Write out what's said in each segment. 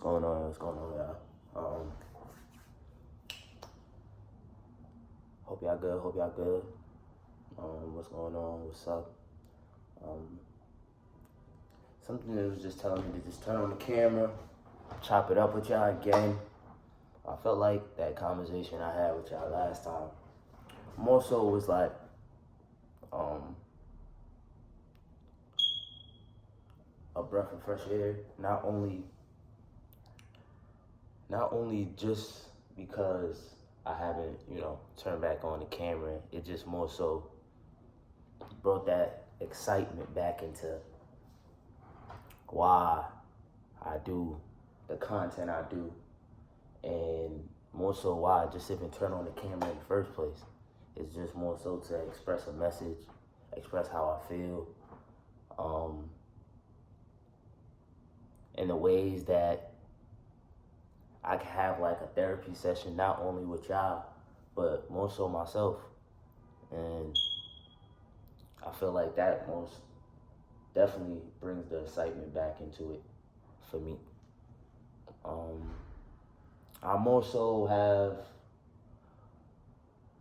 going on? What's going on, y'all? Hope y'all good. Hope y'all good. What's going on? What's up? Something that was just telling me to just turn on the camera, chop it up with y'all again. I felt like that conversation I had with y'all last time more so was like, a breath of fresh air. Not only just because I haven't, turned back on the camera. It just more so brought that excitement back into why I do the content I do, and more so why I just even turn on the camera in the first place. It's just more so to express a message, express how I feel, in the ways that I can have like a therapy session, not only with y'all, but more so myself. And I feel like that most definitely brings the excitement back into it for me. I more so have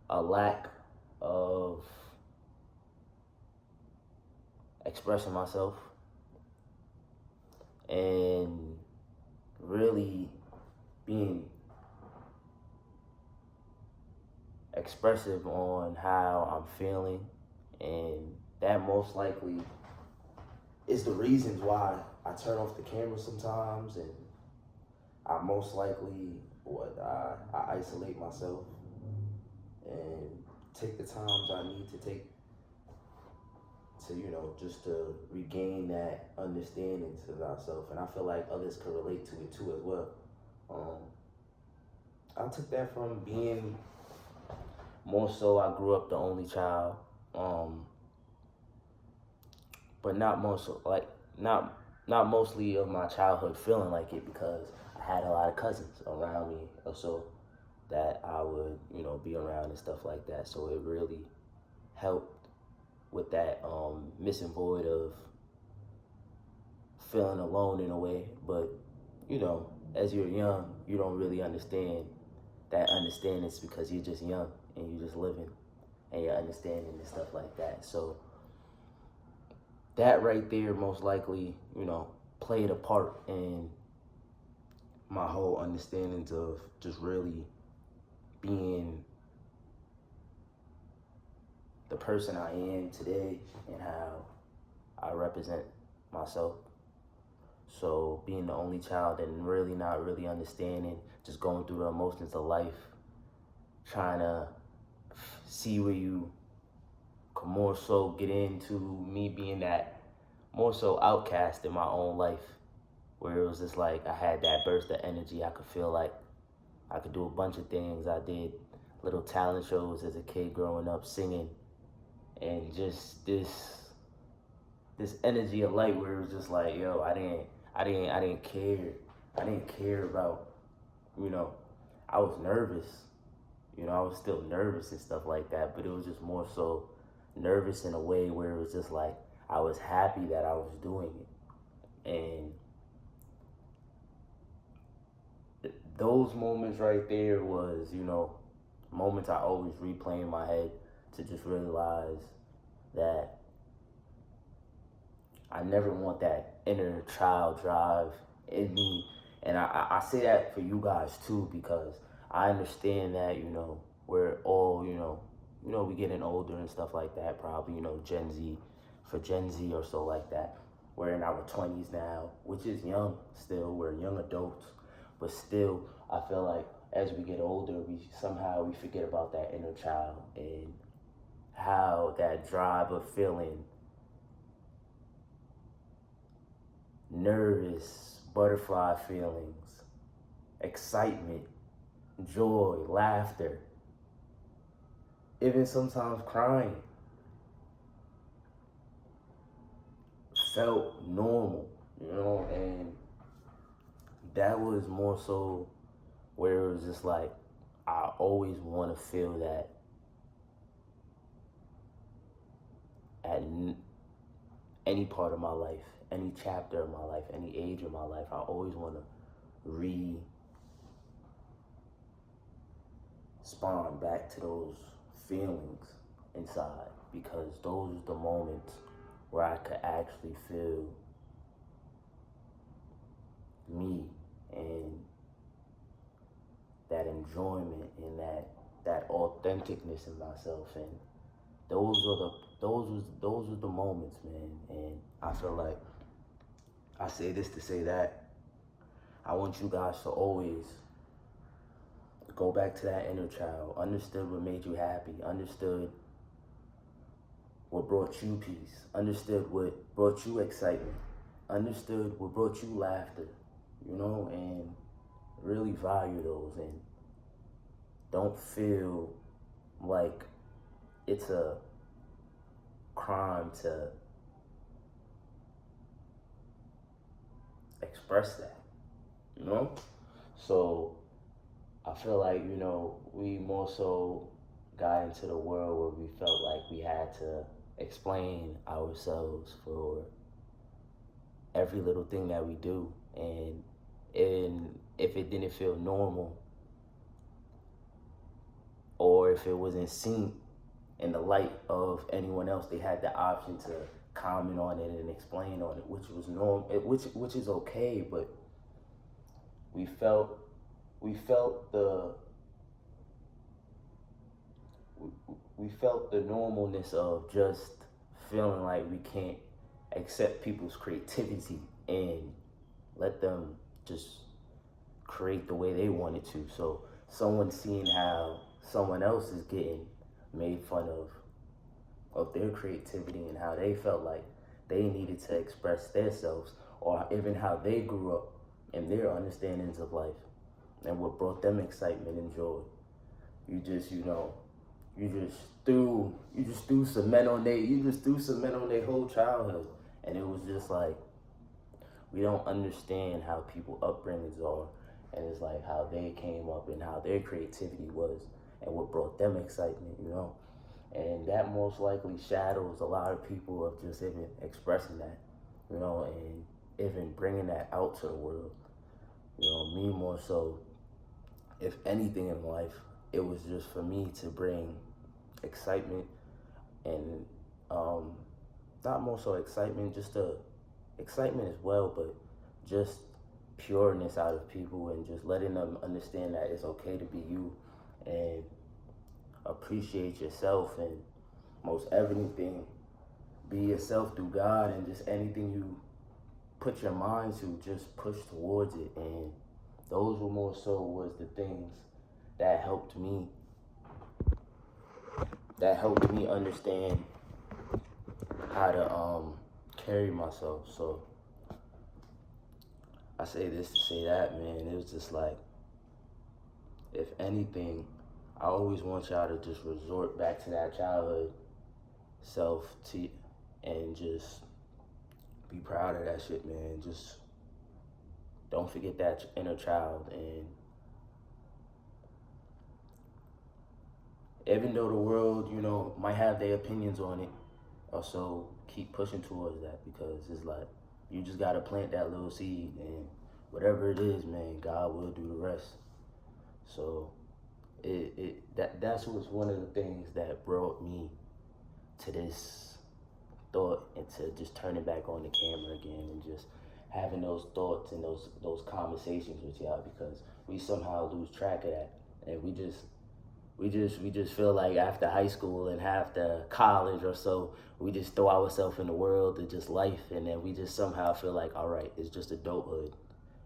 a lack of expressing myself and really being expressive on how I'm feeling, and that most likely is the reasons why I turn off the camera sometimes, and I most likely I isolate myself and take the times I need to take to just to regain that understanding to myself, and I feel like others could relate to it too as well. I took that from being more so I grew up the only child, but not most like not mostly of my childhood feeling like it, because I had a lot of cousins around me or so that I would be around and stuff like that. So it really helped with that missing void of feeling alone in a way. But as you're young, you don't really understand that understanding. It's because you're just young and you're just living and you're understanding and stuff like that. So that right there most likely, played a part in my whole understandings of just really being the person I am today and how I represent myself. So being the only child and really not really understanding, just going through the emotions of life, trying to see where you could more so get into me being that more so outcast in my own life, where it was just like I had that burst of energy. I could feel like I could do a bunch of things. I did little talent shows as a kid growing up, singing, and just this energy of light where it was just like, yo, I didn't care. I didn't care about, I was nervous. I was still nervous and stuff like that, but it was just more so nervous in a way where it was just like I was happy that I was doing it. And those moments right there was, moments I always replay in my head to just realize that I never want that inner child drive in me. And I say that for you guys too, because I understand that, we're all, we getting older and stuff like that, probably, Gen Z, for Gen Z or so like that. We're in our 20s now, which is young still. We're young adults, but still, I feel like as we get older, we forget about that inner child and how that drive of feeling nervous, butterfly feelings, excitement, joy, laughter, even sometimes crying, felt normal, and that was more so where it was just like, I always want to feel that at any part of my life, any chapter of my life, any age of my life. I always want to respond back to those feelings inside, because those are the moments where I could actually feel me and that enjoyment and that authenticness in myself. And those are the moments, man. And I feel like I say this to say that I want you guys to always go back to that inner child. Understood what made you happy. Understood what brought you peace. Understood what brought you excitement. Understood what brought you laughter. And really value those, and don't feel like it's a crime to express that. So I feel like, we more so got into the world where we felt like we had to explain ourselves for every little thing that we do. And if it didn't feel normal, or if it wasn't seen in the light of anyone else, they had the option to comment on it and explain on it, which was normal, which is okay. But we felt the normalness of just feeling like we can't accept people's creativity and let them just create the way they wanted to. So someone seeing how someone else is getting made fun of their creativity and how they felt like they needed to express themselves, or even how they grew up and their understandings of life and what brought them excitement and joy. You just threw cement on their whole childhood. And it was just like, we don't understand how people upbringings are, and it's like how they came up and how their creativity was and what brought them excitement. And that most likely shadows a lot of people of just even expressing that, and even bringing that out to the world. Me more so, if anything in life, it was just for me to bring excitement and not more so excitement, just excitement as well, but just pureness out of people, and just letting them understand that it's okay to be you and appreciate yourself, and most everything, be yourself through God, and just anything you put your mind to, just push towards it. And those were more so was the things that helped me understand how to carry myself. So I say this to say that, man. It was just like, if anything, I always want y'all to just resort back to that childhood self and just be proud of that shit, man. Just don't forget that inner child. And even though the world, might have their opinions on it, also keep pushing towards that, because it's like, you just gotta plant that little seed, and whatever it is, man, God will do the rest. So that's was one of the things that brought me to this thought, and to just turning back on the camera again, and just having those thoughts and those conversations with y'all, because we somehow lose track of that. And we just feel like after high school and after college or so, we just throw ourselves in the world of just life, and then we just somehow feel like, all right, it's just adulthood.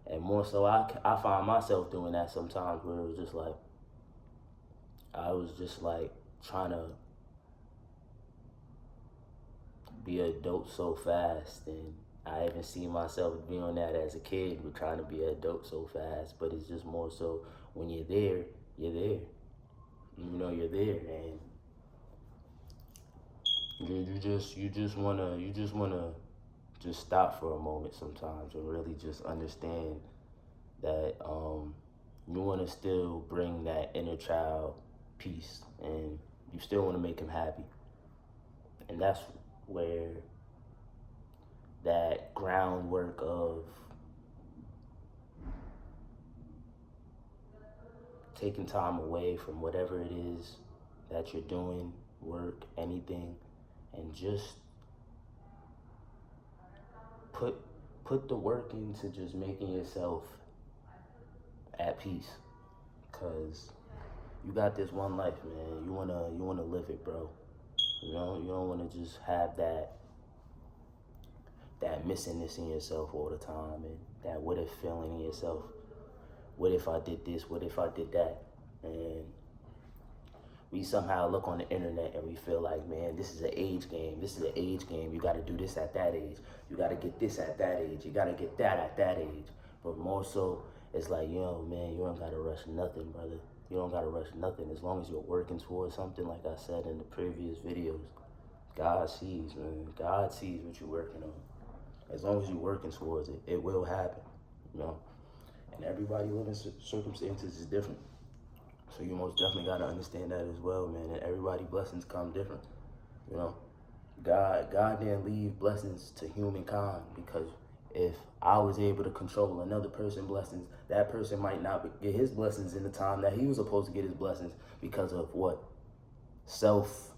And more so, I find myself doing that sometimes, where it was just like, I was just like trying to be an adult so fast, and I even see myself doing that as a kid, with trying to be an adult so fast. But it's just more so, when you're there, you're there. You're there, and you just wanna just stop for a moment sometimes, and really just understand that you wanna still bring that inner child peace, and you still wanna make him happy. And that's where that groundwork of taking time away from whatever it is that you're doing, work, anything, and just put the work into just making yourself at peace. Cause you got this one life, man. You wanna live it, bro. You don't wanna just have that missingness in yourself all the time, and that what if feeling in yourself. What if I did this? What if I did that? And we somehow look on the internet and we feel like, man, this is an age game. This is an age game. You got to do this at that age. You got to get this at that age. You got to get that at that age. But more so, it's like, yo, man, you don't got to rush nothing, brother. You don't got to rush nothing. As long as you're working towards something, like I said in the previous videos, God sees, man. God sees what you're working on. As long as you're working towards it, it will happen, you know. And everybody living circumstances is different. So you most definitely got to understand that as well, man. And everybody's blessings come different, you know. God didn't leave blessings to humankind, because if I was able to control another person's blessings, that person might not get his blessings in the time that he was supposed to get his blessings, because of what? Self-man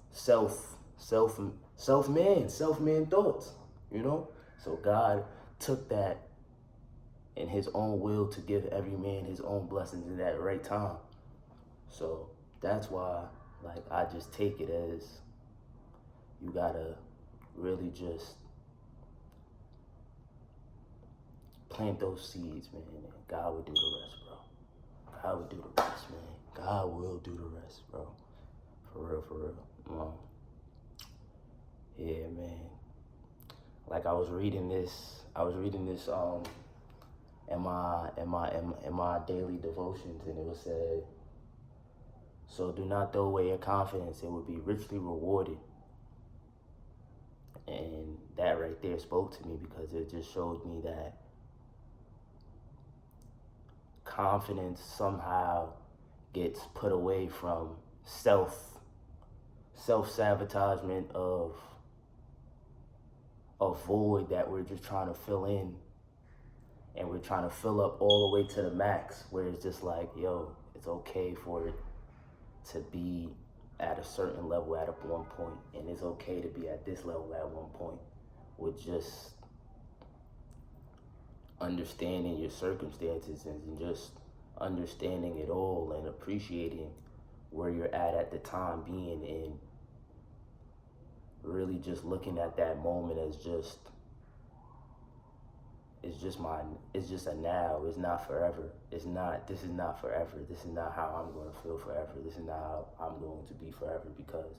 thoughts, you know. So God took that in his own will to give every man his own blessings in that right time. So that's why, like, I just take it as you gotta really just plant those seeds, man, and God will do the rest, bro. God will do the rest, man. God will do the rest, bro. For real. Yeah, man. Like, I was reading this in my daily devotions, and it was said, so do not throw away your confidence, it will be richly rewarded. And that right there spoke to me, because it just showed me that confidence somehow gets put away from self-sabotagement of a void that we're just trying to fill in, and we're trying to fill up all the way to the max, where it's just like, yo, it's okay for it to be at a certain level at one point, and it's okay to be at this level at one point, with just understanding your circumstances and just understanding it all and appreciating where you're at the time being, and really just looking at that moment as just, it's just a now. It's not forever. This is not forever. This is not how I'm going to feel forever. This is not how I'm going to be forever, because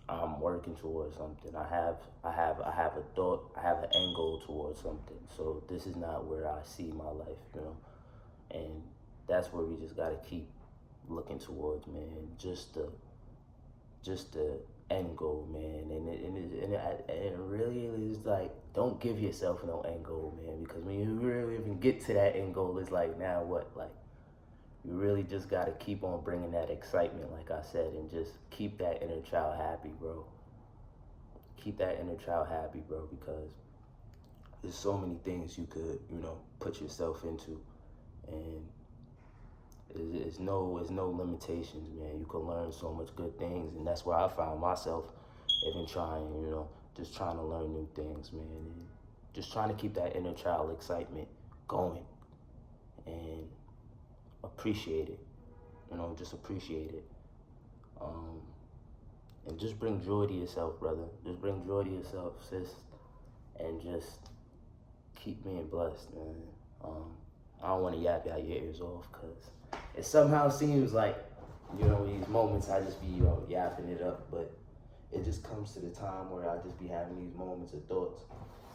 I'm working towards something. I have a thought, I have an end goal towards something. So this is not where I see my life, you know. And that's where we just got to keep looking towards, man. Just the end goal, man. And it really is like, don't give yourself no end goal, man, because when you really even get to that end goal, it's like, now what? Like, you really just got to keep on bringing that excitement, like I said, and just keep that inner child happy, bro. Keep that inner child happy, bro, because there's so many things you could, you know, put yourself into, and there's no limitations, man. You can learn so much good things, and that's where I found myself even trying, you know, just trying to learn new things, man, and just trying to keep that inner child excitement going, and appreciate it, you know, just appreciate it, and just bring joy to yourself, brother. Just bring joy to yourself, sis, and just keep being blessed, man. I don't want to yap y'all your ears off, because it somehow seems like, you know, these moments I just be, you know, yapping it up, but it just comes to the time where I just be having these moments of thoughts.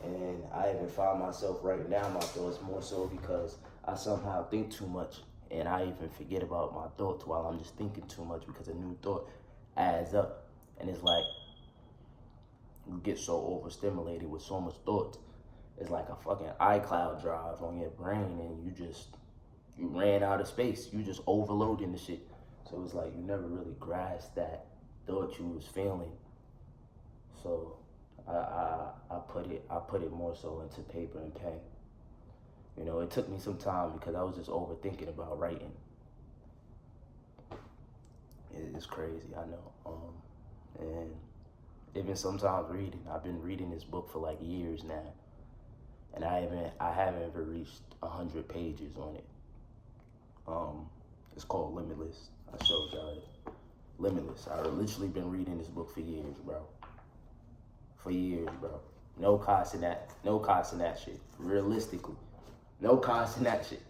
And I even find myself writing down my thoughts, more so because I somehow think too much, and I even forget about my thoughts while I'm just thinking too much, because a new thought adds up. And it's like, you get so overstimulated with so much thoughts. It's like a fucking iCloud drive on your brain, and you ran out of space. You just overloading the shit. So it's like you never really grasped that thought you was feeling. So I put it more so into paper and pen. You know, it took me some time, because I was just overthinking about writing. It's crazy, I know. And even sometimes reading, I've been reading this book for like years now, and I haven't ever reached 100 pages on it. It's called Limitless. I showed y'all it. Limitless. I've literally been reading this book for years, bro. For years, bro. No cost in that. No cost in that shit. Realistically, no cost in that shit.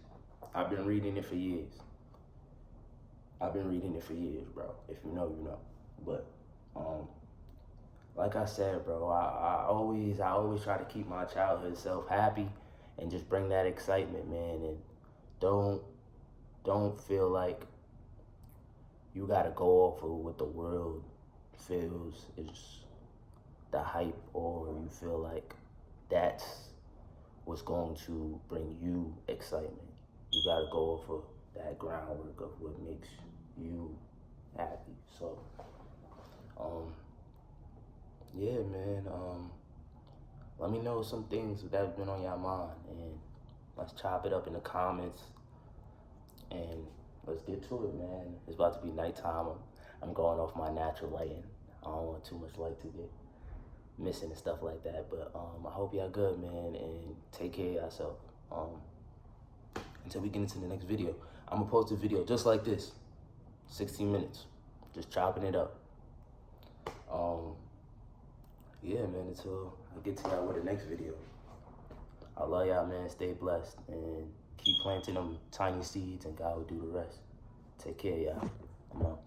I've been reading it for years. I've been reading it for years, bro. If you know, you know. But like I said, bro, I always try to keep my childhood self happy and just bring that excitement, man. And don't feel like you gotta go off of what the world feels is the hype, or you feel like that's what's going to bring you excitement. You gotta go off of that groundwork of what makes you happy. So, yeah, man. Let me know some things that have been on your mind, and let's chop it up in the comments, and let's get to it, man. It's about to be nighttime. I'm going off my natural lighting. I don't want too much light to get missing and stuff like that. But I hope y'all good, man, and take care of yourself. Until we get into the next video, I'm gonna post a video just like this, 16 minutes, just chopping it up. Yeah, man, until I get to y'all with the next video. I love y'all, man. Stay blessed and keep planting them tiny seeds, and God will do the rest. Take care, y'all. I'm out.